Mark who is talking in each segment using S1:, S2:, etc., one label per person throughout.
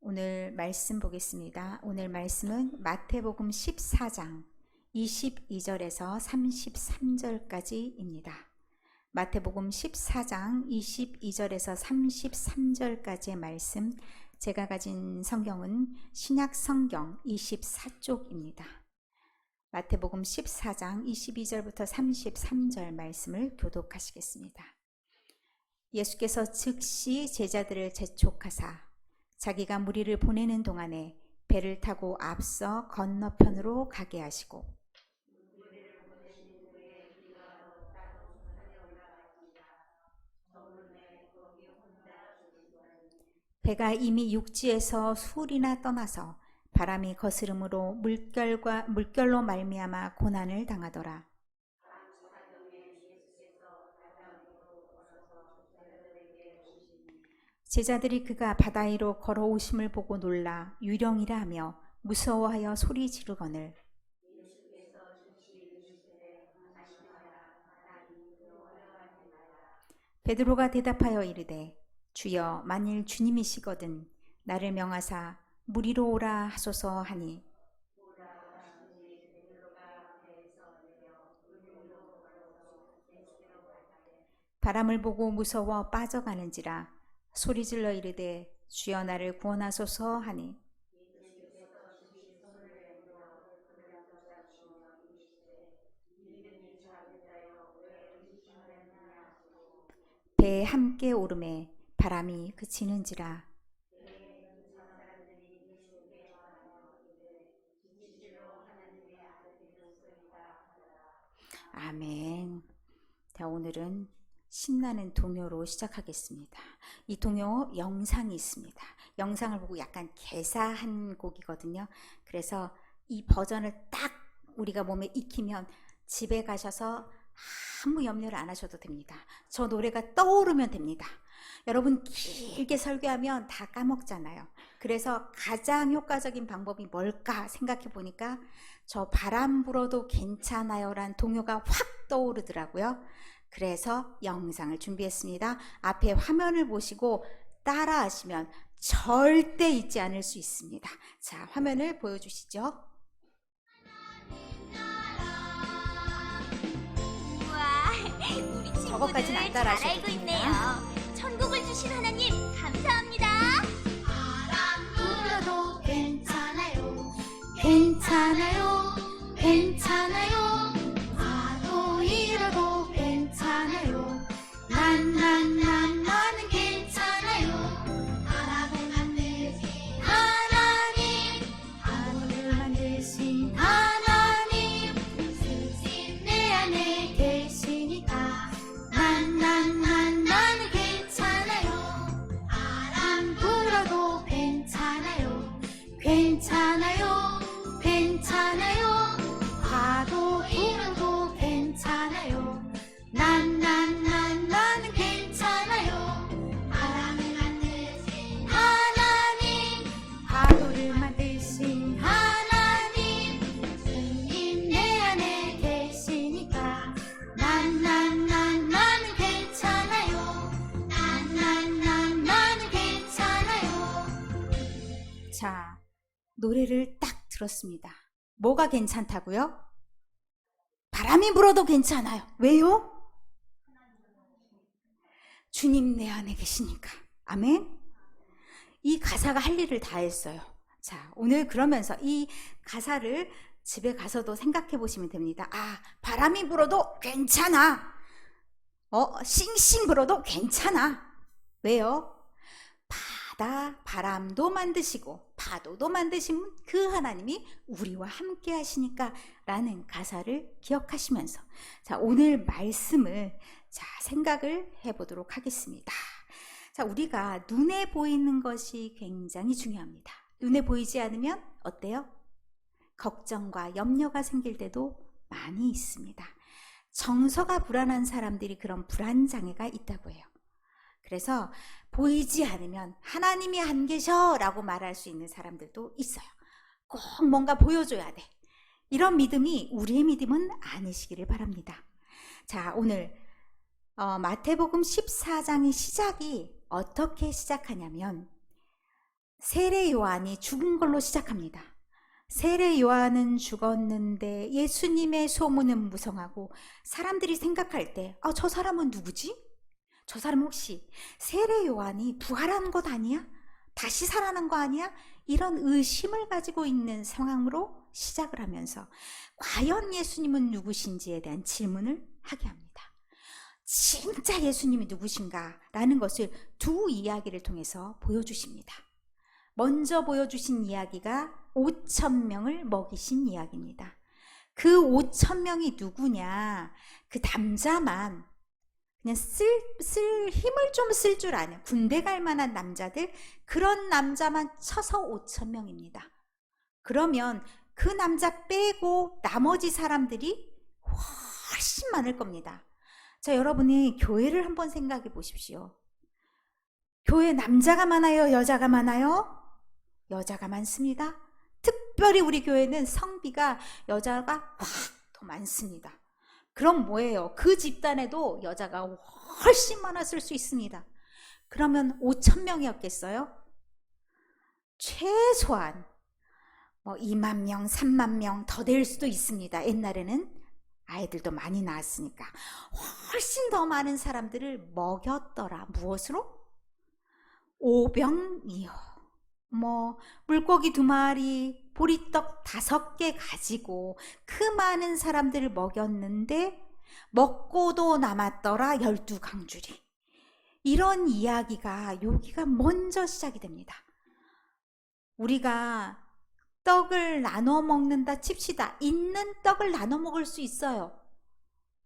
S1: 오늘 말씀 보겠습니다. 오늘 말씀은 마태복음 14장 22절에서 33절까지입니다. 마태복음 14장 22절에서 33절까지의 말씀, 제가 가진 성경은 신약 성경 24쪽입니다. 마태복음 14장 22절부터 33절 말씀을 교독하시겠습니다. 예수께서 즉시 제자들을 재촉하사 자기가 무리를 보내는 동안에 배를 타고 앞서 건너편으로 가게 하시고 배가 이미 육지에서 술이나 떠나서 바람이 거스름으로 물결로 말미암아 고난을 당하더라. 제자들이 그가 바다 위로 걸어오심을 보고 놀라 유령이라 하며 무서워하여 소리 지르거늘 베드로가 대답하여 이르되 주여 만일 주님이시거든 나를 명하사 무리로 오라 하소서 하니 바람을 보고 무서워 빠져가는지라 소리질러 이르되 주여 나를 구원하소서 하니 배에 함께 오름에 바람이 그치는지라. 아멘. 자, 오늘은 신나는 동요로 시작하겠습니다. 이 동요 영상이 있습니다. 영상을 보고 약간 개사한 곡이거든요. 그래서 이 버전을 딱 우리가 몸에 익히면 집에 가셔서 아무 염려를 안 하셔도 됩니다. 저 노래가 떠오르면 됩니다. 여러분 길게 설교하면 다 까먹잖아요. 그래서 가장 효과적인 방법이 뭘까 생각해 보니까 저 바람 불어도 괜찮아요 라는 동요가 확 떠오르더라고요. 그래서 영상을 준비했습니다. 앞에 화면을 보시고 따라 하시면 절대 잊지 않을 수 있습니다. 자, 화면을 보여주시죠.
S2: 우리
S1: 저것까지는 안
S2: 친구들 잘
S1: 따라하셔도
S2: 알고
S1: 됩니다.
S2: 있네요. 천국을 주신 하나님 감사합니다. 바람 불어도 괜찮아요. 괜찮아요. 괜찮아요. 파도 일어도 괜찮아요. 나는 괜찮아요. 바람을 만드신 하나님, 하늘을 만드신 하나님, 스친 내 안에 계시니까 나는 괜찮아요. 바람 불어도 괜찮아요. 괜찮아요. 괜찮아요. 파도 불어도 괜찮아요. 나는 괜찮아요. 바람을 만드신 하나님, 파도를 만드신 하나님, 주님 내 안에 계시니까 나는 괜찮아요. 나는 괜찮아요.
S1: 자, 노래를 딱 들었습니다. 뭐가 괜찮다고요? 바람이 불어도 괜찮아요. 왜요? 주님 내 안에 계시니까. 아멘. 이 가사가 할 일을 다 했어요. 자, 오늘 그러면서 이 가사를 집에 가서도 생각해 보시면 됩니다. 아, 바람이 불어도 괜찮아. 싱싱 불어도 괜찮아. 왜요? 바다, 바람도 만드시고 파도도 만드신 그 하나님이 우리와 함께 하시니까 라는 가사를 기억하시면서 자, 오늘 말씀을 생각을 해보도록 하겠습니다. 자, 우리가 눈에 보이는 것이 굉장히 중요합니다. 눈에 보이지 않으면 어때요? 걱정과 염려가 생길 때도 많이 있습니다. 정서가 불안한 사람들이 그런 불안 장애가 있다고 해요. 그래서 보이지 않으면 하나님이 안 계셔 라고 말할 수 있는 사람들도 있어요. 꼭 뭔가 보여줘야 돼. 이런 믿음이 우리의 믿음은 아니시기를 바랍니다. 자, 오늘 마태복음 14장의 시작이 어떻게 시작하냐면 세례 요한이 죽은 걸로 시작합니다. 세례 요한은 죽었는데 예수님의 소문은 무성하고 사람들이 생각할 때 저 사람은 누구지? 저 사람 혹시 세례 요한이 부활한 것 아니야? 다시 살아난 거 아니야? 이런 의심을 가지고 있는 상황으로 시작을 하면서 과연 예수님은 누구신지에 대한 질문을 하게 합니다. 진짜 예수님이 누구신가? 라는 것을 두 이야기를 통해서 보여주십니다. 먼저 보여주신 이야기가 5,000명을 먹이신 이야기입니다. 그 5,000명이 누구냐? 그 남자만 그냥 힘을 좀 쓸 줄 아는 군대 갈 만한 남자들, 그런 남자만 쳐서 5,000명입니다. 그러면 그 남자 빼고 나머지 사람들이 훨씬 많을 겁니다. 자, 여러분이 교회를 한번 생각해 보십시오. 교회 남자가 많아요? 여자가 많아요? 여자가 많습니다. 특별히 우리 교회는 성비가 여자가 더 많습니다. 그럼 뭐예요? 그 집단에도 여자가 훨씬 많았을 수 있습니다. 그러면 5,000명이었겠어요? 최소한 2만 명, 3만 명 더 될 수도 있습니다. 옛날에는 아이들도 많이 낳았으니까 훨씬 더 많은 사람들을 먹였더라. 무엇으로? 오병이어. 물고기 2마리, 보리떡 5개 가지고 그 많은 사람들을 먹였는데 먹고도 남았더라 12강줄이. 이런 이야기가 여기가 먼저 시작이 됩니다. 우리가 떡을 나눠 먹는다 칩시다. 있는 떡을 나눠 먹을 수 있어요.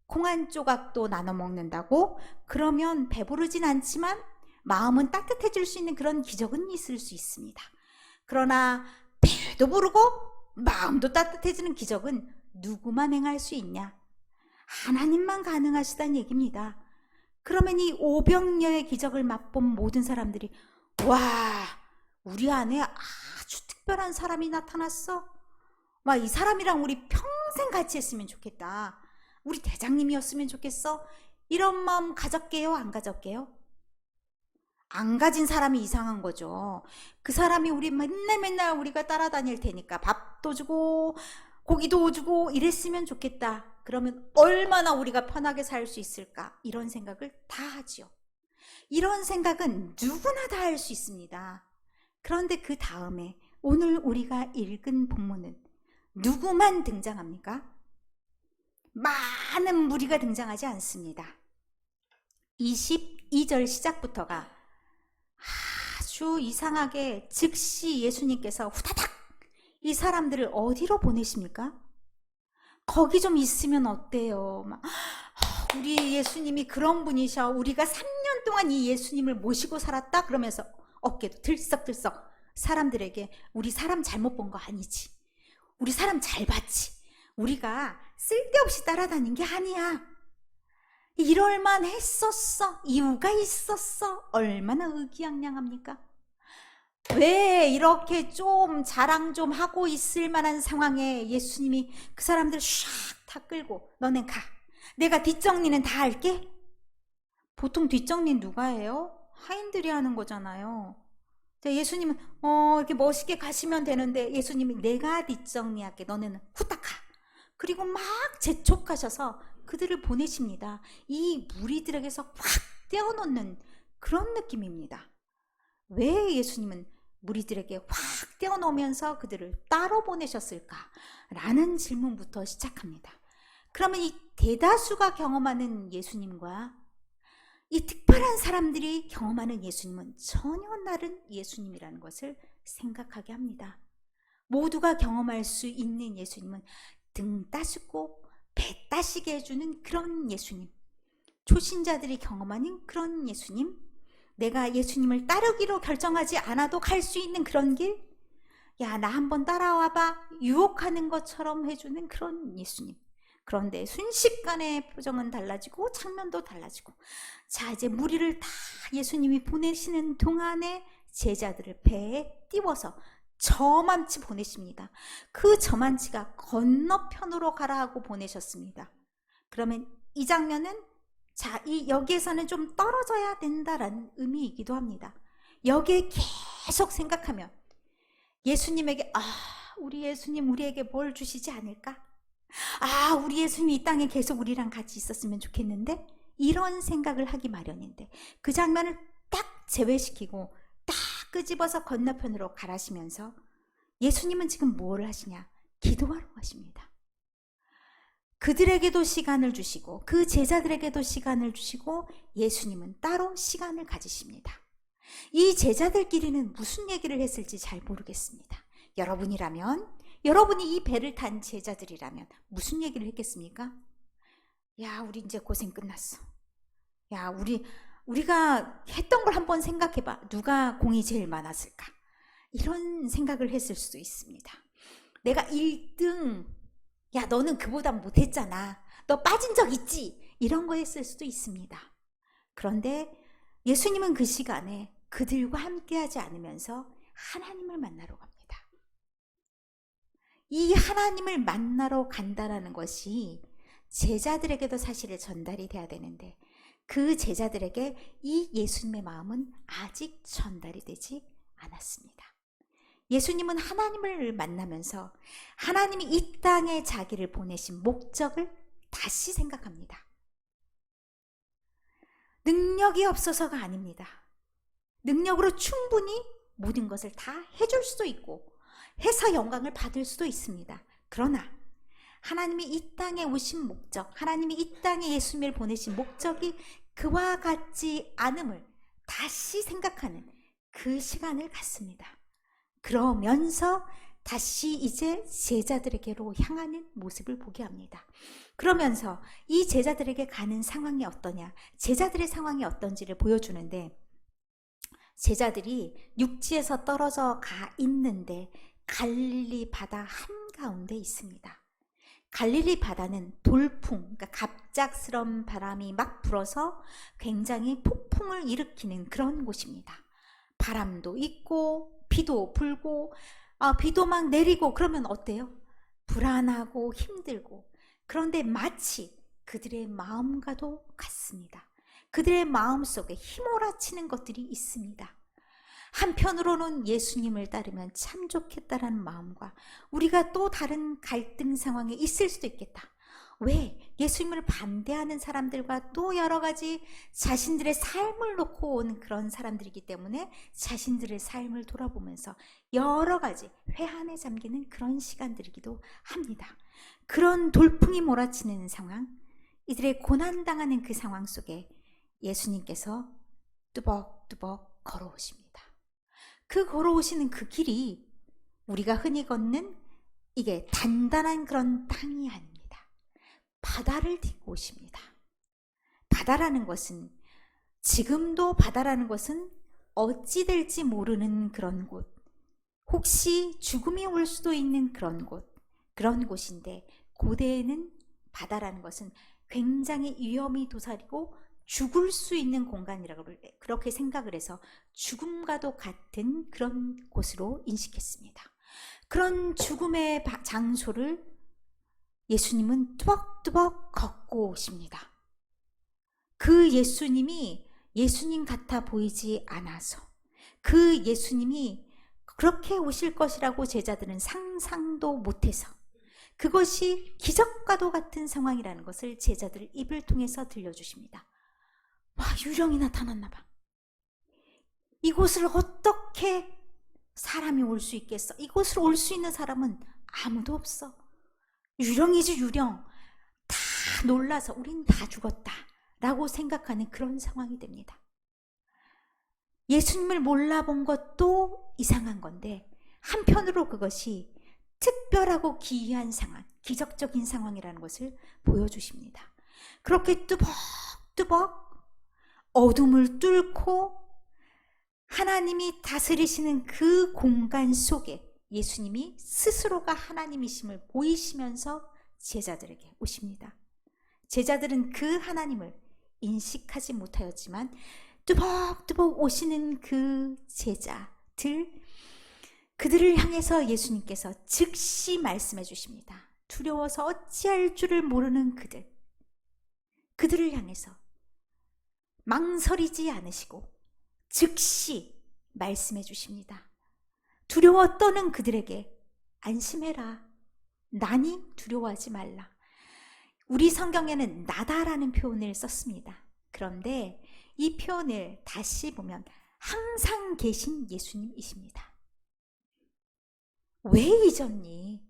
S1: 콩 한 조각도 나눠 먹는다고? 그러면 배부르진 않지만 마음은 따뜻해질 수 있는 그런 기적은 있을 수 있습니다. 그러나 배도 부르고 마음도 따뜻해지는 기적은 누구만 행할 수 있냐? 하나님만 가능하시다는 얘기입니다. 그러면 이 오병이어의 기적을 맛본 모든 사람들이 와, 우리 안에 아주 특별한 사람이 나타났어. 이 사람이랑 우리 평생 같이 했으면 좋겠다. 우리 대장님이었으면 좋겠어. 이런 마음 가졌게요? 안 가졌게요? 안 가진 사람이 이상한 거죠. 그 사람이 우리 맨날 우리가 따라다닐 테니까 밥도 주고 고기도 주고 이랬으면 좋겠다. 그러면 얼마나 우리가 편하게 살 수 있을까? 이런 생각을 다 하지요. 이런 생각은 누구나 다 할 수 있습니다. 그런데 그 다음에 오늘 우리가 읽은 본문은 누구만 등장합니까? 많은 무리가 등장하지 않습니다. 22절 시작부터가 아주 이상하게 즉시 예수님께서 후다닥 이 사람들을 어디로 보내십니까? 거기 좀 있으면 어때요? 우리 예수님이 그런 분이셔. 우리가 3년 동안 이 예수님을 모시고 살았다? 그러면서 어깨도 들썩들썩 사람들에게 우리 사람 잘못 본 거 아니지. 우리 사람 잘 봤지. 우리가 쓸데없이 따라다닌 게 아니야. 이럴만 했었어. 이유가 있었어. 얼마나 의기양양합니까? 왜 이렇게 좀 자랑 좀 하고 있을 만한 상황에 예수님이 그 사람들 샥 다 끌고 너넨 가. 내가 뒷정리는 다 할게. 보통 뒷정리는 누가 해요? 하인들이 하는 거잖아요. 예수님은 이렇게 멋있게 가시면 되는데 예수님이 내가 뒷정리할게. 너네는 후딱 가. 그리고 막 재촉하셔서 그들을 보내십니다. 이 무리들에게서 확 떼어놓는 그런 느낌입니다. 왜 예수님은 무리들에게 확 떼어놓으면서 그들을 따로 보내셨을까? 라는 질문부터 시작합니다. 그러면 이 대다수가 경험하는 예수님과 이 특별한 사람들이 경험하는 예수님은 전혀 다른 예수님이라는 것을 생각하게 합니다. 모두가 경험할 수 있는 예수님은 등 따시고 배 따시게 해주는 그런 예수님, 초신자들이 경험하는 그런 예수님, 내가 예수님을 따르기로 결정하지 않아도 갈 수 있는 그런 길, 야, 나 한번 따라와봐 유혹하는 것처럼 해주는 그런 예수님. 그런데 순식간에 표정은 달라지고 장면도 달라지고, 자, 이제 무리를 다 예수님이 보내시는 동안에 제자들을 배에 띄워서 저만치 보내십니다. 그 저만치가 건너편으로 가라 하고 보내셨습니다. 그러면 이 장면은 여기에서는 좀 떨어져야 된다라는 의미이기도 합니다. 여기에 계속 생각하면 예수님에게 우리 예수님 우리에게 뭘 주시지 않을까? 우리 예수님이 이 땅에 계속 우리랑 같이 있었으면 좋겠는데, 이런 생각을 하기 마련인데 그 장면을 딱 제외시키고 딱 끄집어서 건너편으로 가라시면서 예수님은 지금 뭘 하시냐? 기도하러 가십니다. 그들에게도 시간을 주시고 그 제자들에게도 시간을 주시고 예수님은 따로 시간을 가지십니다. 이 제자들끼리는 무슨 얘기를 했을지 잘 모르겠습니다. 여러분이라면, 여러분이 이 배를 탄 제자들이라면 무슨 얘기를 했겠습니까? 야, 우리 이제 고생 끝났어. 야, 우리가 했던 걸 한번 생각해봐. 누가 공이 제일 많았을까? 이런 생각을 했을 수도 있습니다. 내가 1등, 야, 너는 그보다 못했잖아. 너 빠진 적 있지? 이런 거 했을 수도 있습니다. 그런데 예수님은 그 시간에 그들과 함께하지 않으면서 하나님을 만나러 갑니다. 이 하나님을 만나러 간다라는 것이 제자들에게도 사실을 전달이 돼야 되는데 그 제자들에게 이 예수님의 마음은 아직 전달이 되지 않았습니다. 예수님은 하나님을 만나면서 하나님이 이 땅에 자기를 보내신 목적을 다시 생각합니다. 능력이 없어서가 아닙니다. 능력으로 충분히 모든 것을 다 해줄 수도 있고 해서 영광을 받을 수도 있습니다. 그러나 하나님이 이 땅에 오신 목적, 하나님이 이 땅에 예수님을 보내신 목적이 그와 같지 않음을 다시 생각하는 그 시간을 갖습니다. 그러면서 다시 이제 제자들에게로 향하는 모습을 보게 합니다. 그러면서 이 제자들에게 가는 상황이 어떠냐, 제자들의 상황이 어떤지를 보여주는데, 제자들이 육지에서 떨어져 가 있는데 갈릴리 바다 한가운데 있습니다. 갈릴리 바다는 돌풍, 그러니까 갑작스러운 바람이 막 불어서 굉장히 폭풍을 일으키는 그런 곳입니다. 바람도 있고 비도 불고 비도 막 내리고 그러면 어때요? 불안하고 힘들고, 그런데 마치 그들의 마음과도 같습니다. 그들의 마음속에 휘몰아치는 것들이 있습니다. 한편으로는 예수님을 따르면 참 좋겠다라는 마음과 우리가 또 다른 갈등 상황에 있을 수도 있겠다. 왜? 예수님을 반대하는 사람들과 또 여러 가지 자신들의 삶을 놓고 온 그런 사람들이기 때문에 자신들의 삶을 돌아보면서 여러 가지 회한에 잠기는 그런 시간들이기도 합니다. 그런 돌풍이 몰아치는 상황, 이들의 고난당하는 그 상황 속에 예수님께서 뚜벅뚜벅 걸어오십니다. 그 걸어오시는 그 길이 우리가 흔히 걷는 이게 단단한 그런 땅이 아닙니다. 바다를 딛고 오십니다. 바다라는 것은, 지금도 바다라는 것은 어찌 될지 모르는 그런 곳, 혹시 죽음이 올 수도 있는 그런 곳, 그런 곳인데, 고대에는 바다라는 것은 굉장히 위험이 도사리고 죽을 수 있는 공간이라고 그렇게 생각을 해서 죽음과도 같은 그런 곳으로 인식했습니다. 그런 죽음의 장소를 예수님은 뚜벅뚜벅 걷고 오십니다. 그 예수님이 예수님 같아 보이지 않아서, 그 예수님이 그렇게 오실 것이라고 제자들은 상상도 못해서, 그것이 기적과도 같은 상황이라는 것을 제자들 입을 통해서 들려주십니다. 와, 유령이 나타났나 봐. 이곳을 어떻게 사람이 올 수 있겠어? 이곳을 올 수 있는 사람은 아무도 없어. 유령이지 유령. 다 놀라서 우린 다 죽었다 라고 생각하는 그런 상황이 됩니다. 예수님을 몰라본 것도 이상한 건데 한편으로 그것이 특별하고 기이한 상황, 기적적인 상황이라는 것을 보여주십니다. 그렇게 뚜벅뚜벅 어둠을 뚫고 하나님이 다스리시는 그 공간 속에 예수님이 스스로가 하나님이심을 보이시면서 제자들에게 오십니다. 제자들은 그 하나님을 인식하지 못하였지만 뚜벅뚜벅 오시는 그 제자들, 그들을 향해서 예수님께서 즉시 말씀해 주십니다. 두려워서 어찌할 줄을 모르는 그들을 향해서 망설이지 않으시고 즉시 말씀해 주십니다. 두려워 떠는 그들에게 안심해라. 나니 두려워하지 말라. 우리 성경에는 나다라는 표현을 썼습니다. 그런데 이 표현을 다시 보면 항상 계신 예수님이십니다. 왜 잊었니?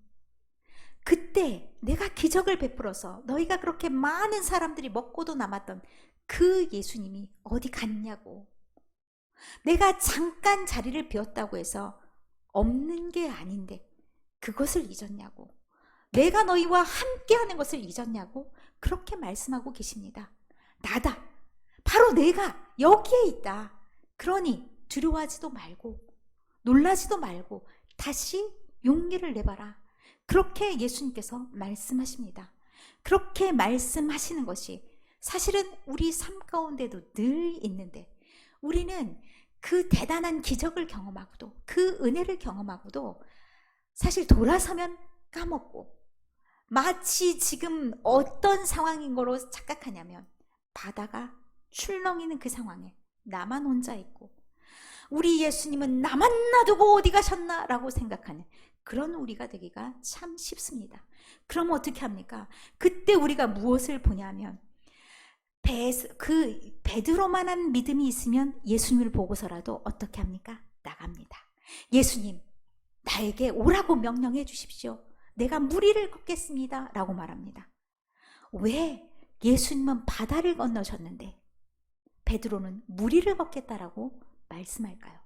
S1: 그때 내가 기적을 베풀어서 너희가 그렇게 많은 사람들이 먹고도 남았던 그 예수님이 어디 갔냐고. 내가 잠깐 자리를 비웠다고 해서 없는 게 아닌데 그것을 잊었냐고. 내가 너희와 함께하는 것을 잊었냐고. 그렇게 말씀하고 계십니다. 나다. 바로 내가 여기에 있다. 그러니 두려워하지도 말고 놀라지도 말고 다시 용기를 내봐라. 그렇게 예수님께서 말씀하십니다. 그렇게 말씀하시는 것이 사실은 우리 삶 가운데도 늘 있는데, 우리는 그 대단한 기적을 경험하고도 그 은혜를 경험하고도 사실 돌아서면 까먹고, 마치 지금 어떤 상황인 거로 착각하냐면 바다가 출렁이는 그 상황에 나만 혼자 있고 우리 예수님은 나만 놔두고 어디 가셨나 라고 생각하는 그런 우리가 되기가 참 쉽습니다. 그럼 어떻게 합니까? 그때 우리가 무엇을 보냐면 그 베드로만한 믿음이 있으면 예수님을 보고서라도 어떻게 합니까? 나갑니다. 예수님, 나에게 오라고 명령해 주십시오. 내가 무리를 걷겠습니다 라고 말합니다. 왜? 예수님은 바다를 건너셨는데 베드로는 무리를 걷겠다라고 말씀할까요?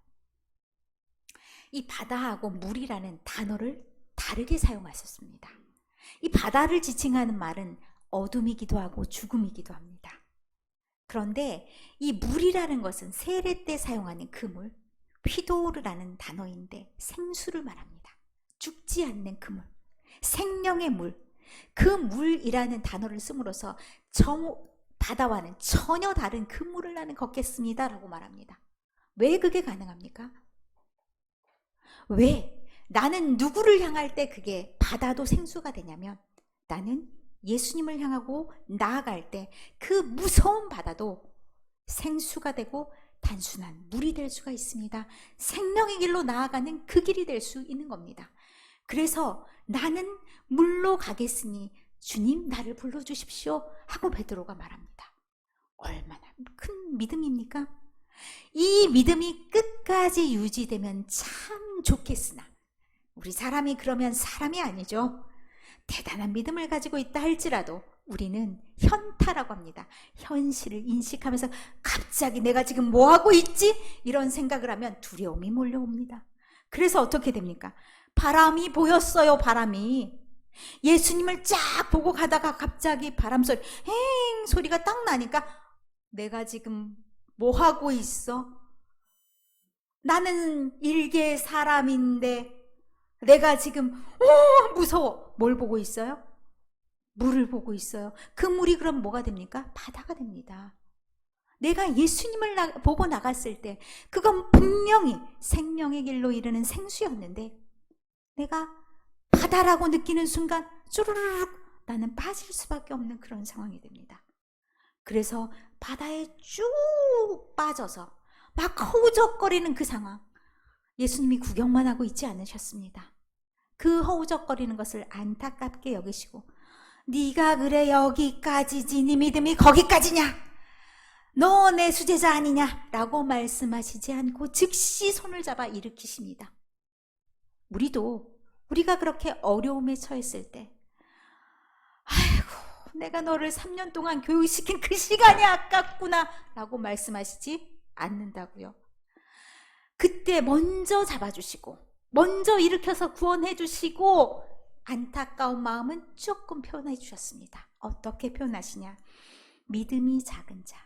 S1: 이 바다하고 물이라는 단어를 다르게 사용하셨습니다. 이 바다를 지칭하는 말은 어둠이기도 하고 죽음이기도 합니다. 그런데 이 물이라는 것은 세례 때 사용하는 그 물, 휘도르라는 단어인데 생수를 말합니다. 죽지 않는 그 물, 생명의 물, 그 물이라는 단어를 씀으로써 바다와는 전혀 다른 그 물을 나는 걷겠습니다 라고 말합니다. 왜 그게 가능합니까? 왜? 나는 누구를 향할 때 그게 바다도 생수가 되냐면, 나는 예수님을 향하고 나아갈 때 그 무서운 바다도 생수가 되고 단순한 물이 될 수가 있습니다. 생명의 길로 나아가는 그 길이 될 수 있는 겁니다. 그래서 나는 물로 가겠으니 주님 나를 불러주십시오 하고 베드로가 말합니다. 얼마나 큰 믿음입니까? 이 믿음이 끝까지 유지되면 참 좋겠으나 우리 사람이 그러면 사람이 아니죠. 대단한 믿음을 가지고 있다 할지라도 우리는 현타라고 합니다. 현실을 인식하면서 갑자기 내가 지금 뭐하고 있지? 이런 생각을 하면 두려움이 몰려옵니다. 그래서 어떻게 됩니까? 바람이 보였어요. 바람이. 예수님을 쫙 보고 가다가 갑자기 바람소리 행 소리가 딱 나니까 내가 지금 뭐하고 있어? 나는 일개 사람인데 내가 지금 무서워. 뭘 보고 있어요? 물을 보고 있어요. 그 물이 그럼 뭐가 됩니까? 바다가 됩니다. 내가 예수님을 보고 나갔을 때 그건 분명히 생명의 길로 이르는 생수였는데 내가 바다라고 느끼는 순간 쭈르르륵 나는 빠질 수밖에 없는 그런 상황이 됩니다. 그래서 바다에 쭉 빠져서 막 허우적거리는 그 상황, 예수님이 구경만 하고 있지 않으셨습니다. 그 허우적거리는 것을 안타깝게 여기시고 네가 그래 여기까지지 네 믿음이 거기까지냐? 너 내 수제자 아니냐? 라고 말씀하시지 않고 즉시 손을 잡아 일으키십니다. 우리가 그렇게 어려움에 처했을 때 아이고 내가 너를 3년 동안 교육시킨 그 시간이 아깝구나 라고 말씀하시지 않는다고요. 그때 먼저 잡아주시고 먼저 일으켜서 구원해 주시고 안타까운 마음은 조금 표현해 주셨습니다. 어떻게 표현하시냐? 믿음이 작은 자,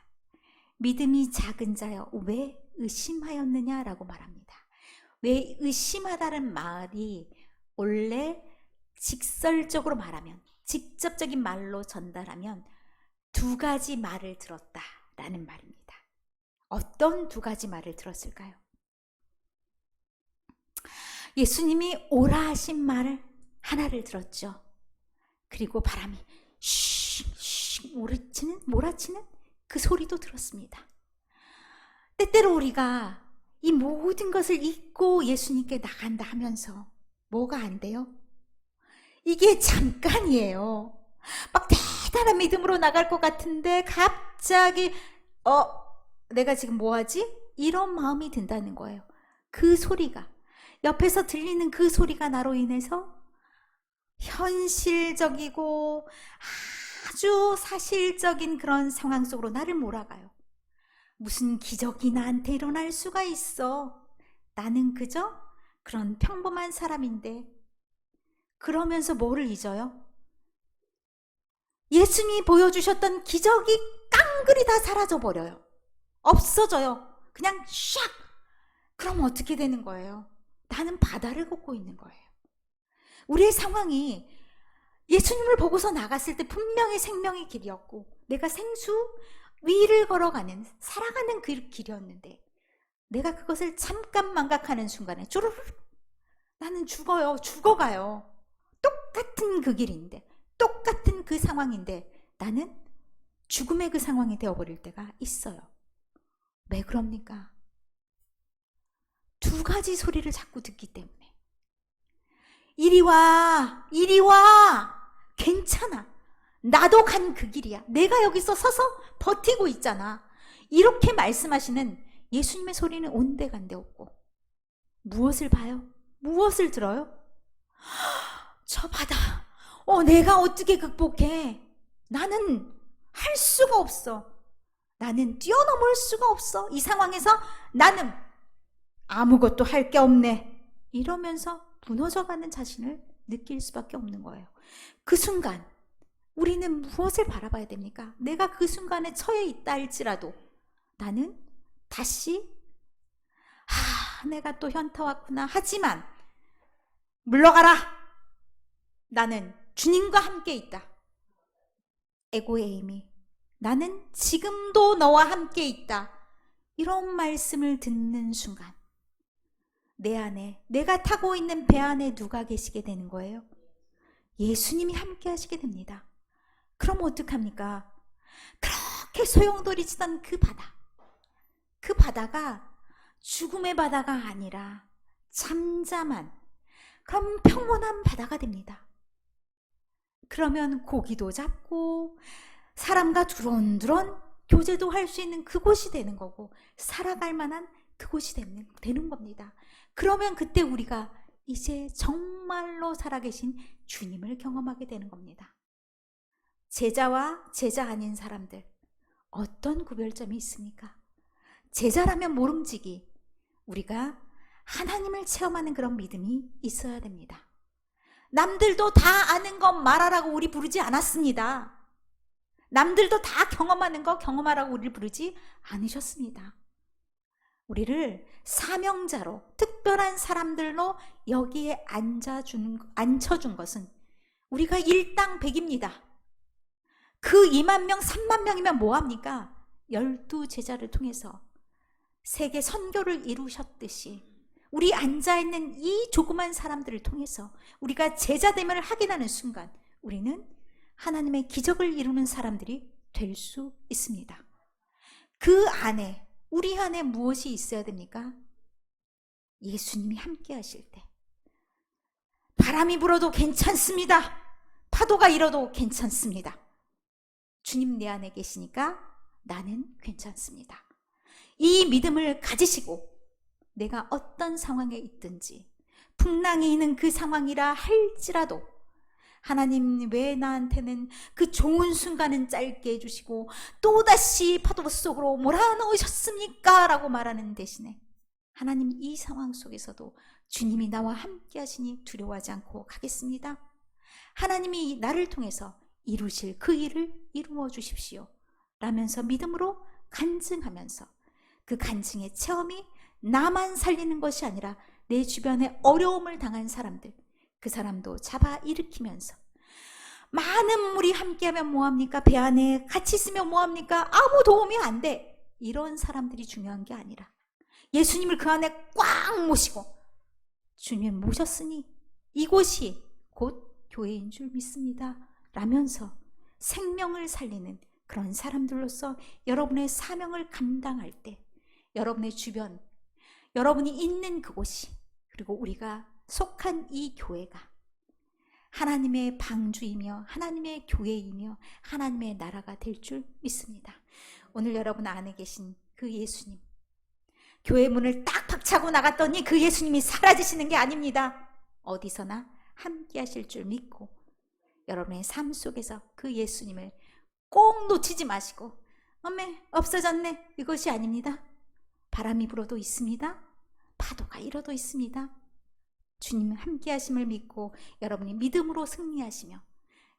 S1: 믿음이 작은 자여 왜 의심하였느냐라고 말합니다. 왜 의심하다는 말이 원래 직설적으로 말하면, 직접적인 말로 전달하면 두 가지 말을 들었다라는 말입니다. 어떤 두 가지 말을 들었을까요? 예수님이 오라 하신 말을 하나를 들었죠. 그리고 바람이 슉슉 몰아치는 그 소리도 들었습니다. 때때로 우리가 이 모든 것을 잊고 예수님께 나간다 하면서 뭐가 안 돼요? 이게 잠깐이에요. 막 대단한 믿음으로 나갈 것 같은데 갑자기 내가 지금 뭐하지? 이런 마음이 든다는 거예요. 그 소리가, 옆에서 들리는 그 소리가 나로 인해서 현실적이고 아주 사실적인 그런 상황 속으로 나를 몰아가요. 무슨 기적이 나한테 일어날 수가 있어. 나는 그저 그런 평범한 사람인데. 그러면서 뭐를 잊어요? 예수님이 보여주셨던 기적이 깡그리 다 사라져버려요. 없어져요. 그냥 샥! 그럼 어떻게 되는 거예요? 나는 바다를 걷고 있는 거예요. 우리의 상황이 예수님을 보고서 나갔을 때 분명히 생명의 길이었고 내가 생수 위를 걸어가는 살아가는 그 길이었는데 내가 그것을 잠깐 망각하는 순간에 쭈르륵 나는 죽어가요. 똑같은 그 길인데 똑같은 그 상황인데 나는 죽음의 그 상황이 되어버릴 때가 있어요. 왜 그럽니까? 두 가지 소리를 자꾸 듣기 때문에. 이리 와, 이리 와, 괜찮아. 나도 간 그 길이야. 내가 여기서 서서 버티고 있잖아. 이렇게 말씀하시는 예수님의 소리는 온데간데 없고 무엇을 봐요? 무엇을 들어요? 저 바다, 내가 어떻게 극복해? 나는 할 수가 없어. 나는 뛰어넘을 수가 없어. 이 상황에서 나는 아무것도 할 게 없네. 이러면서 무너져가는 자신을 느낄 수밖에 없는 거예요. 그 순간 우리는 무엇을 바라봐야 됩니까? 내가 그 순간에 처해 있다 할지라도 나는 다시 내가 또 현타 왔구나. 하지만 물러가라. 나는 주님과 함께 있다. 에고의 힘이 나는 지금도 너와 함께 있다. 이런 말씀을 듣는 순간 내 안에, 내가 타고 있는 배 안에 누가 계시게 되는 거예요? 예수님이 함께 하시게 됩니다. 그럼 어떡합니까? 그렇게 소용돌이치던 그 바다가 죽음의 바다가 아니라 잠잠한 그럼 평온한 바다가 됩니다. 그러면 고기도 잡고 사람과 두런두런 교제도 할 수 있는 그곳이 되는 거고 살아갈 만한 그곳이 되는 겁니다. 그러면 그때 우리가 이제 정말로 살아계신 주님을 경험하게 되는 겁니다. 제자와 제자 아닌 사람들 어떤 구별점이 있습니까? 제자라면 모름지기 우리가 하나님을 체험하는 그런 믿음이 있어야 됩니다. 남들도 다 아는 것 말하라고 우리 부르지 않았습니다. 남들도 다 경험하는 거 경험하라고 우리를 부르지 않으셨습니다. 우리를 사명자로 특별한 사람들로 여기에 앉혀준 것은 우리가 일당백입니다. 그 2만 명, 3만 명이면 뭐합니까? 12제자를 통해서 세계 선교를 이루셨듯이 우리 앉아있는 이 조그만 사람들을 통해서 우리가 제자됨을 확인하는 순간 우리는 하나님의 기적을 이루는 사람들이 될 수 있습니다. 그 안에 우리 안에 무엇이 있어야 됩니까? 예수님이 함께 하실 때 바람이 불어도 괜찮습니다. 파도가 일어도 괜찮습니다. 주님 내 안에 계시니까 나는 괜찮습니다. 이 믿음을 가지시고 내가 어떤 상황에 있든지 풍랑이 있는 그 상황이라 할지라도 하나님 왜 나한테는 그 좋은 순간은 짧게 해주시고 또다시 파도 속으로 몰아넣으셨습니까? 라고 말하는 대신에 하나님 이 상황 속에서도 주님이 나와 함께 하시니 두려워하지 않고 가겠습니다. 하나님이 나를 통해서 이루실 그 일을 이루어 주십시오 라면서 믿음으로 간증하면서 그 간증의 체험이 나만 살리는 것이 아니라 내 주변에 어려움을 당한 사람들 그 사람도 잡아 일으키면서 많은 물이 함께하면 뭐합니까? 배 안에 같이 있으면 뭐합니까? 아무 도움이 안 돼. 이런 사람들이 중요한 게 아니라 예수님을 그 안에 꽉 모시고 주님 모셨으니 이곳이 곧 교회인 줄 믿습니다 라면서 생명을 살리는 그런 사람들로서 여러분의 사명을 감당할 때 여러분의 주변 여러분이 있는 그곳이, 그리고 우리가 속한 이 교회가 하나님의 방주이며 하나님의 교회이며 하나님의 나라가 될 줄 믿습니다. 오늘 여러분 안에 계신 그 예수님, 교회 문을 딱 박차고 나갔더니 그 예수님이 사라지시는 게 아닙니다. 어디서나 함께 하실 줄 믿고 여러분의 삶 속에서 그 예수님을 꼭 놓치지 마시고 어메 없어졌네 이것이 아닙니다. 바람이 불어도 있습니다. 파도가 일어도 있습니다. 주님 함께 하심을 믿고 여러분이 믿음으로 승리하시며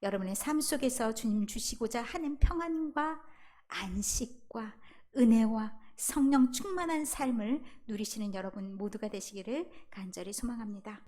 S1: 여러분의 삶 속에서 주님 주시고자 하는 평안과 안식과 은혜와 성령 충만한 삶을 누리시는 여러분 모두가 되시기를 간절히 소망합니다.